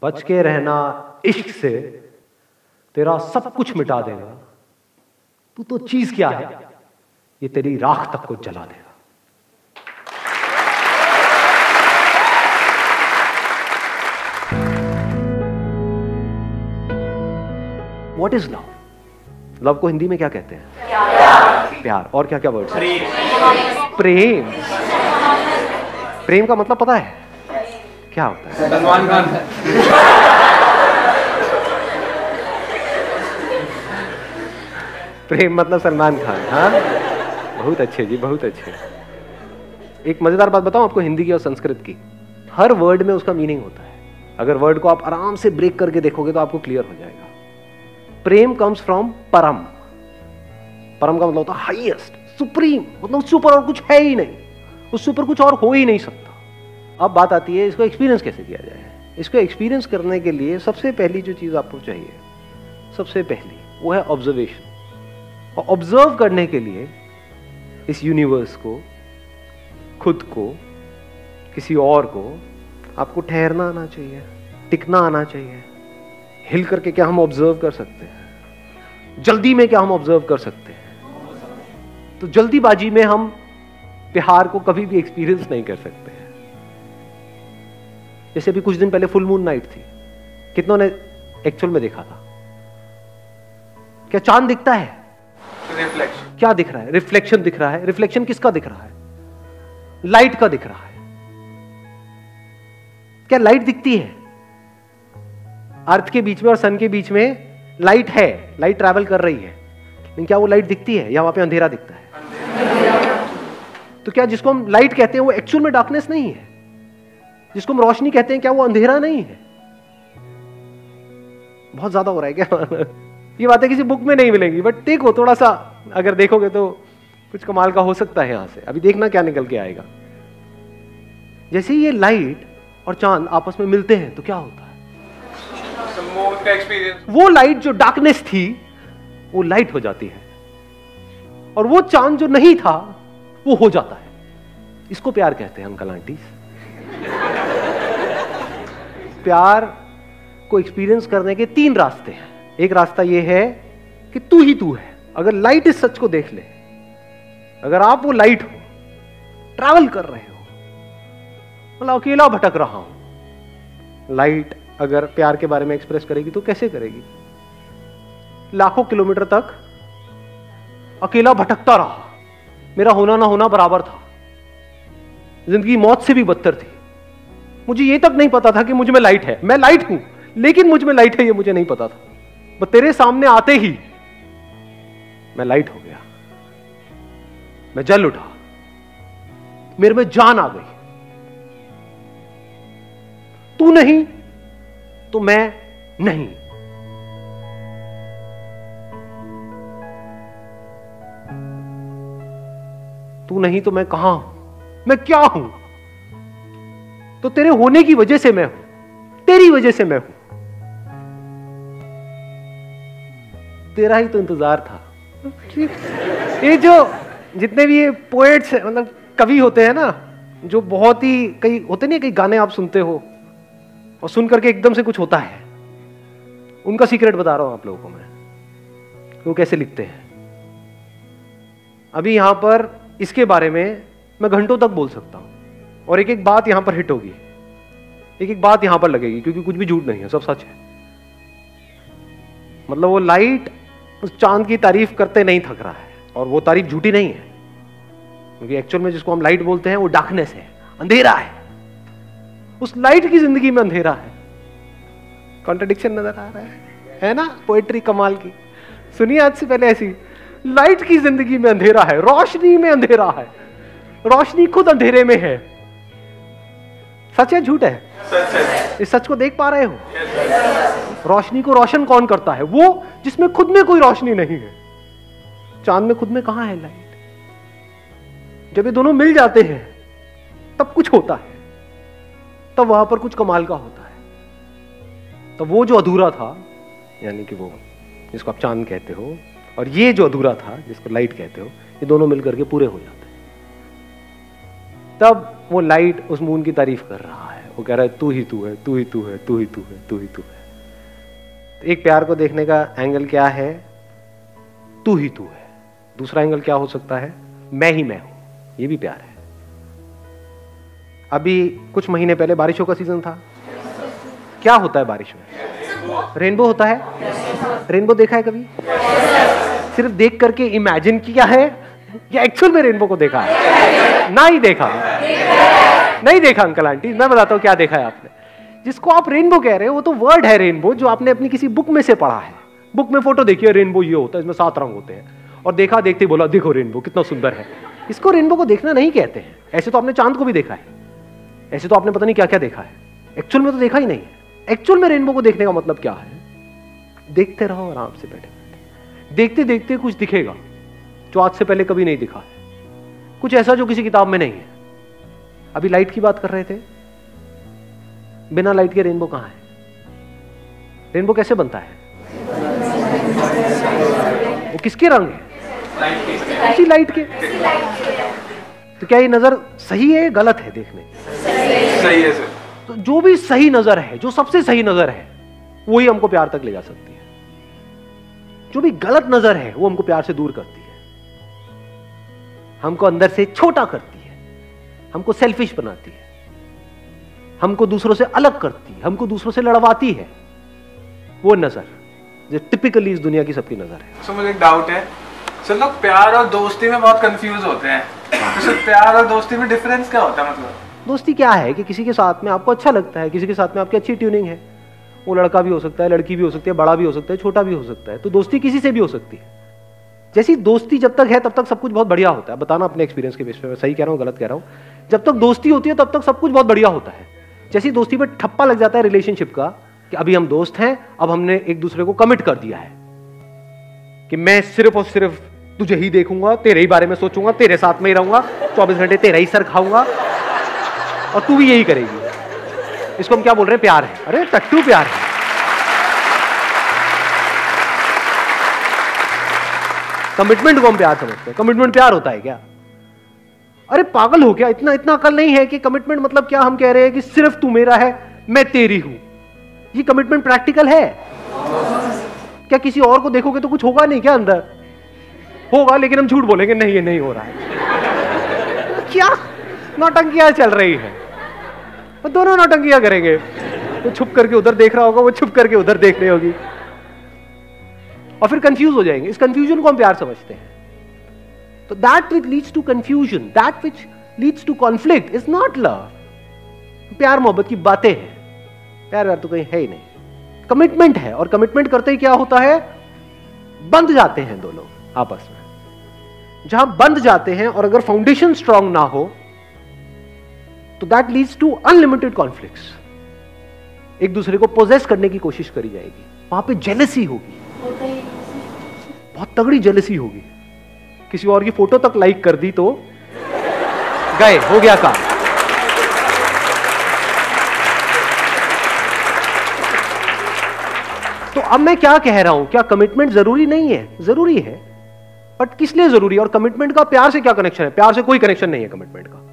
बच के रहना इश्क से, तेरा सब कुछ मिटा देगा। तू तो चीज क्या है, ये तेरी राख तक को जला देगा। What is love? लव को हिंदी में क्या कहते हैं? प्यार। और क्या क्या वर्ड? प्रेम। प्रेम का मतलब पता है क्या होता है? सलमान खान। प्रेम मतलब सलमान खान। हाँ, बहुत अच्छे जी, बहुत अच्छे। एक मजेदार बात बताऊं आपको हिंदी की और संस्कृत की। हर वर्ड में उसका मीनिंग होता है। अगर वर्ड को आप आराम से ब्रेक करके देखोगे तो आपको क्लियर हो जाएगा। प्रेम कम्स फ्रॉम परम। परम का मतलब होता है हाईएस्ट, सुप्रीम, मतलब उससे ऊपर और कुछ है ही नहीं, उससे ऊपर कुछ और हो ही नहीं सकता। अब बात आती है इसको एक्सपीरियंस कैसे किया जाए। इसको एक्सपीरियंस करने के लिए सबसे पहली जो चीज आपको चाहिए, सबसे पहली वो है ऑब्जर्वेशन। और ऑब्जर्व करने के लिए इस यूनिवर्स को, खुद को, किसी और को, आपको ठहरना आना चाहिए, टिकना आना चाहिए। हिल करके क्या हम ऑब्जर्व कर सकते हैं? जल्दी में क्या हम ऑब्जर्व कर सकते हैं? तो जल्दीबाजी में हम प्यार को कभी भी एक्सपीरियंस नहीं कर सकते हैं। जैसे अभी कुछ दिन पहले फुल मून नाइट थी, कितनों ने एक्चुअल में देखा था? क्या चांद दिखता है? रिफ्लेक्शन। क्या दिख रहा है? रिफ्लेक्शन दिख रहा है। रिफ्लेक्शन किसका दिख रहा है? लाइट का दिख रहा है। क्या लाइट दिखती है? अर्थ के बीच में और सन के बीच में लाइट है, लाइट ट्रैवल कर रही है, लेकिन क्या वो लाइट दिखती है या वहां पे अंधेरा दिखता है? तो क्या जिसको हम लाइट कहते हैं वो एक्चुअल में डार्कनेस नहीं है? जिसको हम रोशनी कहते हैं क्या वो अंधेरा नहीं है? बहुत ज्यादा हो रहा है क्या? ये बातें किसी बुक में नहीं मिलेंगी, बट देखो थोड़ा सा अगर देखोगे तो कुछ कमाल का हो सकता है यहां से। अभी देखना क्या निकल के आएगा। जैसे ये लाइट और चांद आपस में मिलते हैं तो क्या होता है? का एक्सपीरियंस। वो लाइट जो डार्कनेस थी वो लाइट हो जाती है, और वो चांद जो नहीं था वो हो जाता है। इसको प्यार कहते हैं अंकल आंटी। प्यार को एक्सपीरियंस करने के 3 रास्ते हैं। एक रास्ता ये है कि तू ही तू है। अगर लाइट इस सच को देख ले, अगर आप वो लाइट हो, ट्रैवल कर रहे हो, मतलब अकेला भटक रहा हूं, लाइट अगर प्यार के बारे में एक्सप्रेस करेगी तो कैसे करेगी? लाखों किलोमीटर तक अकेला भटकता रहा, मेरा होना ना होना बराबर था, जिंदगी मौत से भी बदतर थी। मुझे ये तक नहीं पता था कि मुझ में लाइट है। मैं लाइट हूं लेकिन मुझ में लाइट है ये मुझे नहीं पता था। बस तेरे सामने आते ही मैं लाइट हो गया, मैं जल उठा, मेरे में जान आ गई। तू नहीं तो मैं नहीं। तू नहीं तो मैं कहां हूं? मैं क्या हूं? तो तेरे होने की वजह से मैं हूं, तेरी वजह से मैं हूं। तेरा ही तो इंतजार था। ये जो जितने भी ये पोएट्स मतलब कवि होते हैं ना, जो बहुत ही कई होते नहीं, कई गाने आप सुनते हो और सुन करके एकदम से कुछ होता है, उनका सीक्रेट बता रहा हूं आप लोगों को मैं, वो कैसे लिखते हैं। अभी यहां पर इसके बारे में मैं घंटों तक बोल सकता हूं और एक एक बात यहां पर हिट होगी, एक एक बात यहां पर लगेगी, क्योंकि कुछ भी झूठ नहीं है, सब सच है। मतलब वो लाइट उस चांद की तारीफ करते नहीं थक रहा है, और वो तारीफ झूठी नहीं है, क्योंकि एक्चुअल में जिसको हम लाइट बोलते हैं वो डार्कनेस है, अंधेरा है। उस लाइट की जिंदगी में अंधेरा है। कॉन्ट्रडिक्शन नजर आ रहा है ना? पोएट्री कमाल की। सुनिए आज से पहले ऐसी, लाइट की जिंदगी में अंधेरा है, रोशनी में अंधेरा है, रोशनी खुद अंधेरे में है। सच है झूठ है? सच है। इस सच को देख पा रहे हो? रोशनी को रोशन कौन करता है? वो जिसमें खुद में कोई रोशनी नहीं है। चांद में खुद में कहां है लाइट? जब ये दोनों मिल जाते हैं तब कुछ होता है, तब वहां पर कुछ कमाल का होता है। तब वो जो अधूरा था, यानी कि वो जिसको आप चांद कहते हो, और ये जो अधूरा था जिसको लाइट कहते हो, ये दोनों मिलकर के पूरे हो जाते हैं। तब वो लाइट उस मून की तारीफ कर रहा है, वो कह रहा है तू ही तू है, तू ही तू है, तू ही तू है, तू ही तू है। तो एक प्यार को देखने का एंगल क्या है? तू ही तू है। दूसरा एंगल क्या हो सकता है? मैं ही मैं हूं, ये भी प्यार है। अभी कुछ महीने पहले बारिशों का सीजन था। क्या होता है बारिश में? रेनबो होता है। रेनबो देखा है कभी? सिर्फ देख करके इमेजिन किया है या एक्चुअल में रेनबो को देखा है? ना ही देखा, नहीं देखा अंकल आंटी। मैं बताता हूं क्या देखा है आपने। जिसको आप रेनबो कह रहे हो वो तो वर्ड है रेनबो, जो आपने अपनी किसी बुक में से पढ़ा है। बुक में फोटो देखी है, रेनबो ये होता है, इसमें 7 रंग होते हैं, और देखा, देखते ही बोला देखो रेनबो कितना सुंदर है। इसको रेनबो को देखना नहीं कहते हैं। ऐसे तो आपने चांद को भी देखा है, ऐसे तो आपने पता नहीं क्या क्या देखा है, एक्चुअल में तो देखा ही नहीं है। एक्चुअल में रेनबो को देखने का मतलब क्या है? देखते रहो आराम से बैठे बैठे, देखते देखते कुछ दिखेगा जो आज से पहले कभी नहीं दिखा है, कुछ ऐसा जो किसी किताब में नहीं है। अभी लाइट की बात कर रहे थे, बिना लाइट के रेनबो कहां है? रेनबो कैसे बनता है? वो किसके रंग है? उसी लाइट के। तो क्या ये नजर सही है, गलत है? देखने सही है सर। तो जो भी सही नजर है, जो सबसे सही नजर है, वही हमको प्यार तक ले जा सकती है। जो भी गलत नजर है वो हमको प्यार से दूर करती है, हमको अंदर से छोटा करती है, हमको सेल्फिश बनाती है, हमको दूसरों से अलग करती है, हमको दूसरों से लड़वाती है। वो नजर जो टिपिकली इस दुनिया की सबकी नजर है। सर मुझे एक डाउट है सर, लोग प्यार और दोस्ती में बहुत कंफ्यूज होते हैं। तो सर प्यार और दोस्ती में डिफरेंस क्या होता है? मतलब दोस्ती क्या है कि किसी के साथ में आपको अच्छा लगता है, किसी के साथ में आपकी अच्छी ट्यूनिंग है। वो लड़का भी हो सकता है, लड़की भी हो सकती है, बड़ा भी हो सकता है, छोटा भी हो सकता है। तो दोस्ती किसी से भी हो सकती है। जैसी दोस्ती जब तक है तब तक सब कुछ बहुत बढ़िया होता है। बताना अपने एक्सपीरियंस के बेस पे, मैं सही कह रहा हूँ गलत कह रहा हूँ। जब तक दोस्ती होती है तब तक सब कुछ बहुत बढ़िया होता है। जैसी दोस्ती पे ठप्पा लग जाता है रिलेशनशिप का कि अभी हम दोस्त हैं, अब हमने एक दूसरे को कमिट कर दिया है कि मैं सिर्फ और सिर्फ तुझे ही देखूंगा, तेरे ही बारे में सोचूंगा, तेरे साथ में ही रहूंगा, 24 घंटे तेरा ही सर खाऊंगा और तू भी यही करेगी। इसको हम क्या बोल रहे हैं? प्यार है। अरे टट्टू प्यार है। कमिटमेंट को हम प्यार समझते हैं। कमिटमेंट प्यार होता है क्या? अरे पागल हो क्या? इतना इतना अकल नहीं है कि कमिटमेंट मतलब क्या? हम कह रहे हैं कि सिर्फ तू मेरा है, मैं तेरी हूं। ये कमिटमेंट प्रैक्टिकल है क्या? किसी और को देखोगे तो कुछ होगा नहीं क्या? अंदर होगा, लेकिन हम झूठ बोलेंगे नहीं ये नहीं हो रहा है। क्या नौटंकियां चल रही है? वो दोनों नौटंकियां करेंगे। वो छुप करके उधर देख रहा होगा, वो छुप करके उधर देख रही होगी, और फिर कंफ्यूज हो जाएंगे। इस कंफ्यूजन को हम प्यार समझते हैं। तो that which leads to confusion, that which leads to conflict is not love. प्यार मोहब्बत की बातें हैं, प्यार तो कहीं है ही नहीं। कमिटमेंट है, और कमिटमेंट करते ही क्या होता है? बंध जाते हैं दो लोग आपस में। जहां बंध जाते हैं और अगर फाउंडेशन स्ट्रांग ना हो तो that leads to unlimited conflicts. एक दूसरे को पोजेस करने की कोशिश करी जाएगी, वहां पे जेलसी होगी, बहुत तगड़ी जेलसी होगी। किसी और की फोटो तक लाइक कर दी तो गए, हो गया काम। तो अब मैं क्या कह रहा हूं? क्या कमिटमेंट जरूरी नहीं है? जरूरी है, बट किस लिए जरूरी है? और कमिटमेंट का प्यार से क्या कनेक्शन है? प्यार से कोई कनेक्शन नहीं है कमिटमेंट का।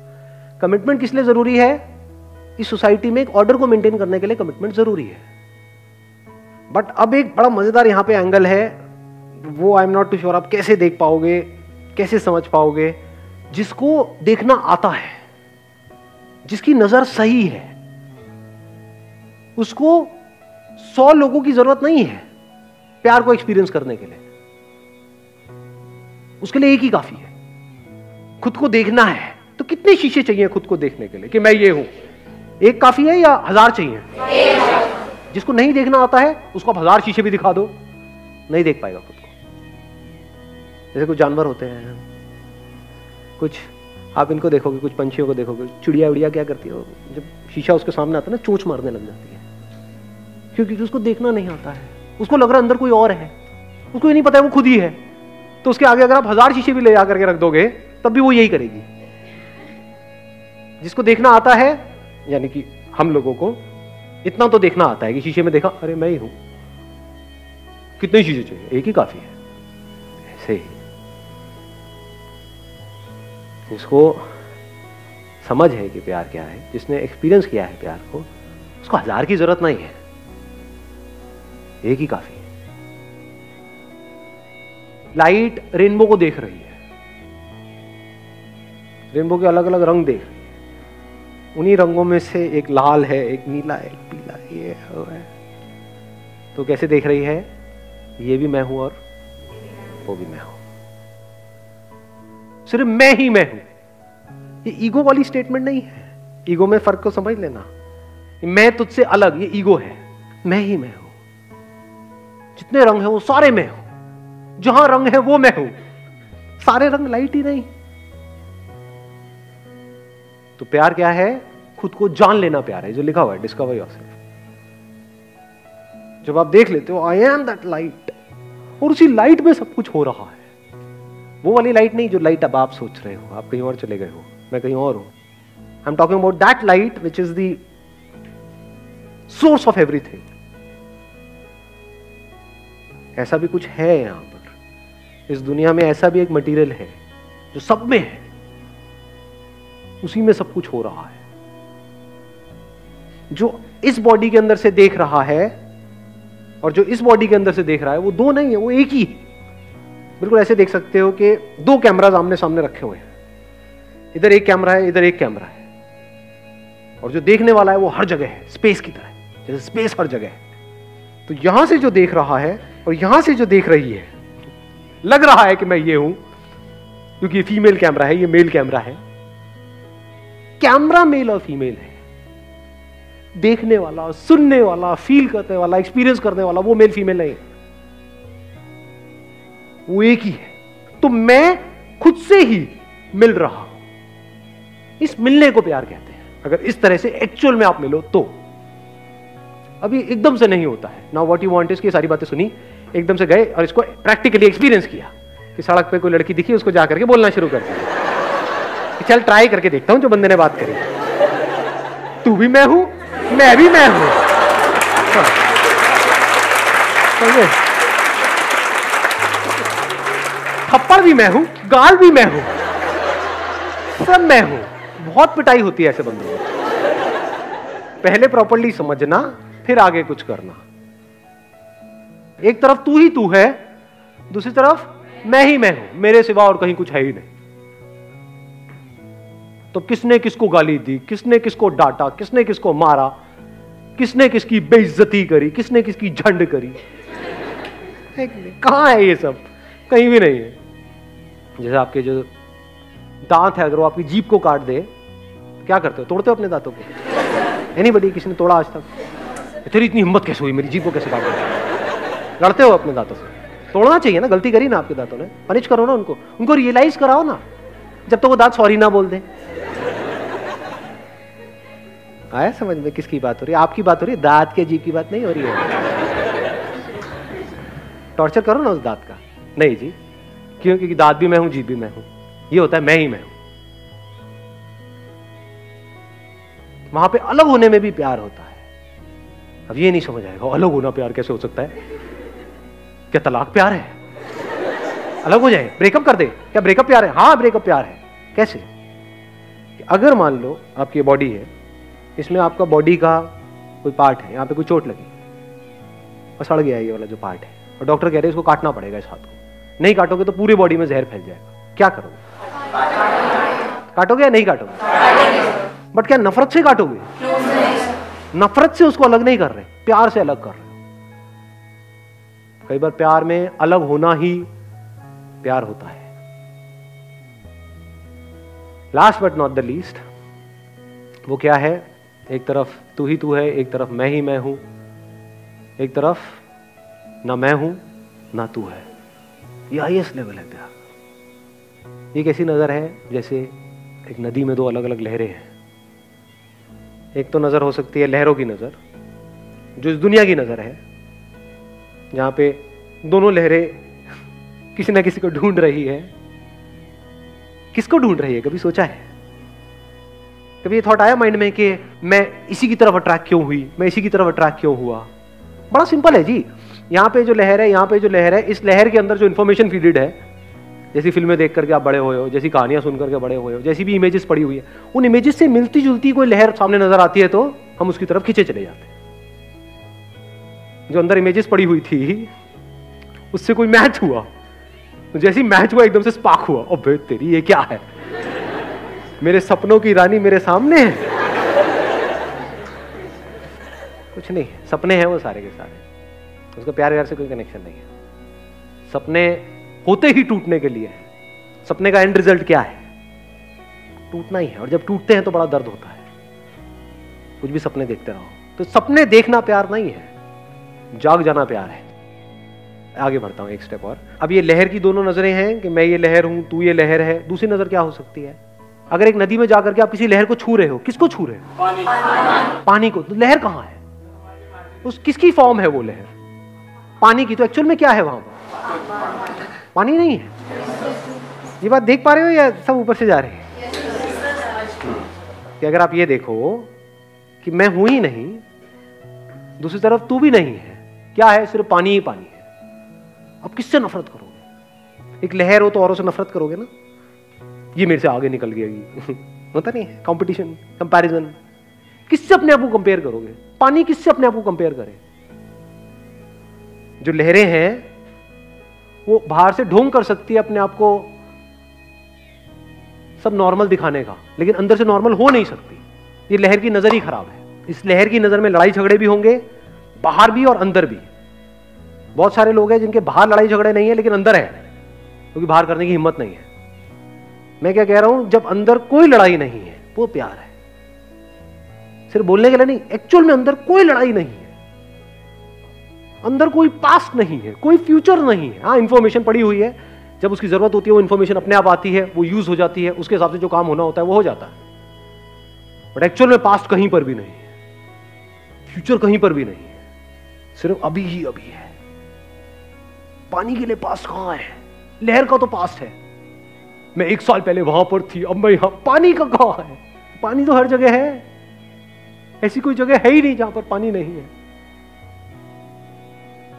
कमिटमेंट किस लिए जरूरी है? इस सोसाइटी में एक ऑर्डर को मेंटेन करने के लिए कमिटमेंट जरूरी है। बट अब एक बड़ा मजेदार यहां पे एंगल है, वो I am not too sure आप कैसे देख पाओगे, कैसे समझ पाओगे। जिसको देखना आता है, जिसकी नजर सही है, उसको 100 लोगों की जरूरत नहीं है प्यार को एक्सपीरियंस करने के लिए। उसके लिए एक ही काफी है। खुद को देखना है तो कितने शीशे चाहिए खुद को देखने के लिए कि मैं ये हूं? एक काफी है या 1000 चाहिए? जिसको नहीं देखना आता है उसको आप 1000 शीशे भी दिखा दो, नहीं देख पाएगा खुद को। जैसे कुछ जानवर होते हैं, कुछ आप इनको देखोगे, कुछ पंछियों को देखोगे, चिड़िया उड़िया क्या करती है, जब शीशा उसके सामने आता है ना, चोंच मारने लग जाती है, क्योंकि उसको देखना नहीं आता है। उसको लग रहा है अंदर कोई और है, उसको ये नहीं पता है वो खुद ही है। तो उसके आगे अगर आप 1000 शीशे भी ले जाकर के रख दोगे तब भी वो यही करेगी। जिसको देखना आता है, यानी कि हम लोगों को इतना तो देखना आता है कि शीशे में देखा, अरे मैं ही हूं, कितने शीशे चाहिए? एक ही काफी है। ऐसे ही इसको समझ है कि प्यार क्या है, जिसने एक्सपीरियंस किया है प्यार को, उसको 1000 की जरूरत नहीं है, एक ही काफी है। लाइट रेनबो को देख रही है, रेनबो के अलग अलग रंग देख रही है, उन्हीं रंगों में से एक लाल है, एक नीला है, एक पीला है, ये है। तो कैसे देख रही है, ये भी मैं हूं और वो भी मैं हूं, सिर्फ मैं ही मैं हूं। ये ईगो वाली स्टेटमेंट नहीं है, ईगो में फर्क को समझ लेना। मैं तुझसे अलग, ये ईगो है। मैं ही मैं हूं, जितने रंग हैं वो सारे मैं हूं, जहां रंग है वो मैं हूं, सारे रंग लाइट ही नहीं। तो प्यार क्या है, खुद को जान लेना प्यार है, जो लिखा हुआ है डिस्कवर योरसेल्फ। जब आप देख लेते हो आई एम दैट लाइट, और उसी लाइट में सब कुछ हो रहा है, वो वाली लाइट नहीं जो लाइट अब आप सोच रहे हो, आप कहीं और चले गए हो, मैं कहीं और हूं। I am talking about that light which is the source of everything. ऐसा भी कुछ है यहां पर, इस दुनिया में ऐसा भी एक मटेरियल है जो सब में है, उसी में सब कुछ हो रहा है। जो इस बॉडी के अंदर से देख रहा है और जो इस बॉडी के अंदर से देख रहा है, वो दो नहीं है, वो एक ही है। बिल्कुल ऐसे देख सकते हो कि दो कैमरास आमने सामने रखे हुए हैं, इधर एक कैमरा है, इधर एक कैमरा है, और जो देखने वाला है वो हर जगह है, स्पेस की तरह, जैसे स्पेस हर जगह है। तो यहां से जो देख रहा है और यहां से जो देख रही है, लग रहा है कि मैं ये हूं, क्योंकि ये फीमेल कैमरा है, ये मेल कैमरा है। कैमरा मेल और फीमेल है, देखने वाला, सुनने वाला, फील करने वाला, एक्सपीरियंस करने वाला वो मेल फीमेल नहीं, वो एक ही है। तो मैं खुद से ही मिल रहा हूं, इस मिलने को प्यार कहते हैं। अगर इस तरह से एक्चुअल में आप मिलो तो, अभी एकदम से नहीं होता है। Now what you want is की सारी बातें सुनी, एकदम से गए और इसको प्रैक्टिकली एक्सपीरियंस किया कि सड़क पे कोई लड़की दिखी, उसको जाकर के बोलना शुरू कर दिया, चल ट्राई करके देखता हूं जो बंदे ने बात करी, तू भी मैं हूं, मैं भी मैं हूं। थप्पड़ भी मैं हूं, गाल भी मैं हूं, सब मैं हूं। बहुत पिटाई होती है ऐसे बंदों को। पहले प्रॉपर्ली समझना, फिर आगे कुछ करना। एक तरफ तू ही तू है, दूसरी तरफ मैं ही मैं हूं, मेरे सिवा और कहीं कुछ है ही नहीं। तो किसने किसको गाली दी, किसने किसको डांटा, किसने किसको मारा, किसने किसकी बेइज्जती करी, किसने किसकी झंड करी, कहां है ये सब? कहीं भी नहीं है। जैसे आपके जो दांत है, अगर वो आपकी जीभ को काट दे, क्या करते हो? तोड़ते हो अपने दांतों को? एनीबॉडी, किसी ने तोड़ा आज तक? तेरी इतनी हिम्मत कैसे हुई, मेरी जीभ को कैसे काट दिया? लड़ते हो अपने दांतों से? तोड़ना चाहिए ना, गलती करी ना आपके दांतों ने, पनिश करो ना उनको, उनको रियलाइज कराओ ना, जब तक वो दांत सॉरी ना बोल दे। आया समझ में किसकी बात हो रही है? आपकी बात हो रही है, दांत के जीभ की बात नहीं हो रही है। टॉर्चर करो ना उस दांत का। नहीं जी, क्यों? क्योंकि दांत भी मैं हूं, जीभ भी मैं हूं। ये होता है मैं ही मैं हूं। वहां पे अलग होने में भी प्यार होता है। अब ये नहीं समझ आएगा, अलग होना प्यार कैसे हो सकता है? क्या तलाक प्यार है? अलग हो जाए, ब्रेकअप कर दे, क्या ब्रेकअप प्यार है? हाँ ब्रेकअप प्यार है। कैसे? अगर मान लो आपकी बॉडी है, इसमें आपका बॉडी का कोई पार्ट है, यहाँ पे कोई चोट लगी और सड़ गया ये वाला जो पार्ट है, और डॉक्टर कह रहे हैं इसको काटना पड़ेगा इस हाथ को, नहीं काटोगे तो पूरी बॉडी में जहर फैल जाएगा, क्या करोगे? काटोगे या नहीं काटोगे? बट क्या नफरत से काटोगे? नफरत से उसको अलग नहीं कर रहे, प्यार से अलग कर रहे हो। कई बार प्यार में अलग होना ही प्यार होता है। Last but not the least, वो क्या है? एक तरफ तू ही तू है, एक तरफ मैं ही मैं हूं, एक तरफ ना मैं हूं ना तू है। ये हाईएस्ट लेवल है प्यार। ये कैसी नजर है? जैसे एक नदी में दो अलग अलग लहरें हैं। एक तो नजर हो सकती है लहरों की नजर, जो इस दुनिया की नजर है, जहां पे दोनों लहरें किसी ना किसी को ढूंढ रही है। किसको ढूंढ रही है? कभी सोचा है? कभी ये थॉट आया माइंड में कि मैं इसी की तरफ अट्रैक्ट क्यों हुई, मैं इसी की तरफ अट्रैक्ट क्यों हुआ? बड़ा सिंपल है जी। यहाँ पे जो लहर है, यहाँ पे जो लहर है, इस लहर के अंदर जो इंफॉर्मेशन फीडेड है, जैसी फिल्में देख करके आप बड़े हुए हो, जैसी कहानियां सुन करके बड़े हुए हो, जैसी भी इमेजेस पड़ी हुई है, उन इमेजेस से मिलती जुलती कोई लहर सामने नजर आती है तो हम उसकी तरफ खींचे चले जाते हैं। जो अंदर इमेजेस पड़ी हुई थी उससे कोई मैच हुआ, तो जैसी मैच हुआ एकदम से स्पार्क हुआ, अबे तेरी ये क्या है, मेरे सपनों की रानी मेरे सामने है। कुछ नहीं, सपने हैं वो सारे के सारे, उसका प्यार व्यार से कोई कनेक्शन नहीं है। सपने होते ही टूटने के लिए है। सपने का एंड रिजल्ट क्या है? टूटना ही है, और जब टूटते हैं तो बड़ा दर्द होता है। कुछ भी सपने देखते रहो, तो सपने देखना प्यार नहीं है, जाग जाना प्यार है। आगे बढ़ता हूं एक स्टेप और। अब ये लहर की दोनों नजरें हैं कि मैं ये लहर हूं, तू ये लहर है। दूसरी नजर क्या हो सकती है? अगर एक नदी में जाकर के आप किसी लहर को छू रहे हो, किसको छू रहे हो? पानी को। तो लहर कहां है? उस किसकी फॉर्म है वो लहर? पानी की। तो एक्चुअल में क्या है वहां पर? पानी नहीं है। ये बात देख पा रहे हो या सब ऊपर से जा रहे हैं? कि अगर आप ये देखो कि मैं हूं ही नहीं, दूसरी तरफ तू भी नहीं है, क्या है? सिर्फ पानी ही पानी है। अब किससे नफरत करोगे? एक लहर हो तो औरों से नफरत करोगे ना, ये मेरे से आगे निकल गई होता नहीं है, कंपटीशन, कंपैरिजन। किससे अपने आप को कंपेयर करोगे? पानी किससे अपने आप को कंपेयर करे? जो लहरें हैं वो बाहर से ढोंग कर सकती है अपने आप को सब नॉर्मल दिखाने का, लेकिन अंदर से नॉर्मल हो नहीं सकती। ये लहर की नजर ही खराब है। इस लहर की नजर में लड़ाई झगड़े भी होंगे, बाहर भी और अंदर भी। बहुत सारे लोग हैं जिनके बाहर लड़ाई झगड़े नहीं है लेकिन अंदर है, क्योंकि बाहर करने की हिम्मत नहीं है। मैं क्या कह रहा हूं, जब अंदर कोई लड़ाई नहीं है वो प्यार है। सिर्फ बोलने के लिए नहीं, एक्चुअल में अंदर कोई लड़ाई नहीं है, अंदर कोई पास्ट नहीं है, कोई फ्यूचर नहीं है। हाँ, इंफॉर्मेशन पड़ी हुई है, जब उसकी जरूरत होती है वो इंफॉर्मेशन अपने आप आती है, वो यूज हो जाती है, उसके हिसाब से जो काम होना होता है वो हो जाता है। बट एक्चुअल में पास्ट कहीं पर भी नहीं है, फ्यूचर कहीं पर भी नहीं है, सिर्फ अभी ही अभी है। पानी के लिए पास्ट कहां है? लहर का तो पास्ट है, मैं 1 साल पहले वहां पर थी, अब मैं यहां। पानी का कहां है? पानी तो हर जगह है, ऐसी कोई जगह है ही नहीं जहां पर पानी नहीं है।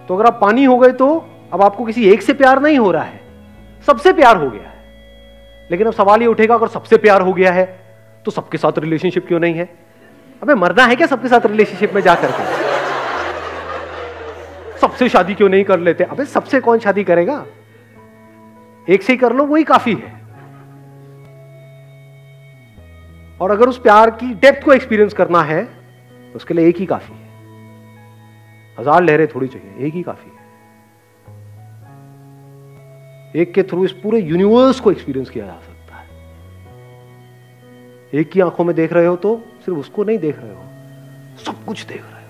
तो अगर आप पानी हो गए तो अब आपको किसी एक से प्यार नहीं हो रहा है, सबसे प्यार हो गया है। लेकिन अब सवाल ये उठेगा, अगर सबसे प्यार हो गया है तो सबके साथ रिलेशनशिप क्यों नहीं है? अबे मरना है क्या सबके साथ रिलेशनशिप में जाकर के? सबसे शादी क्यों नहीं कर लेते? अबे सबसे कौन शादी करेगा? एक से ही कर लो, वही काफी है। और अगर उस प्यार की डेप्थ को एक्सपीरियंस करना है तो उसके लिए एक ही काफी है। 1000 लहरें थोड़ी चाहिए, एक ही काफी है। एक के थ्रू इस पूरे यूनिवर्स को एक्सपीरियंस किया जा सकता है। एक की आंखों में देख रहे हो तो सिर्फ उसको नहीं देख रहे हो, सब कुछ देख रहे हो।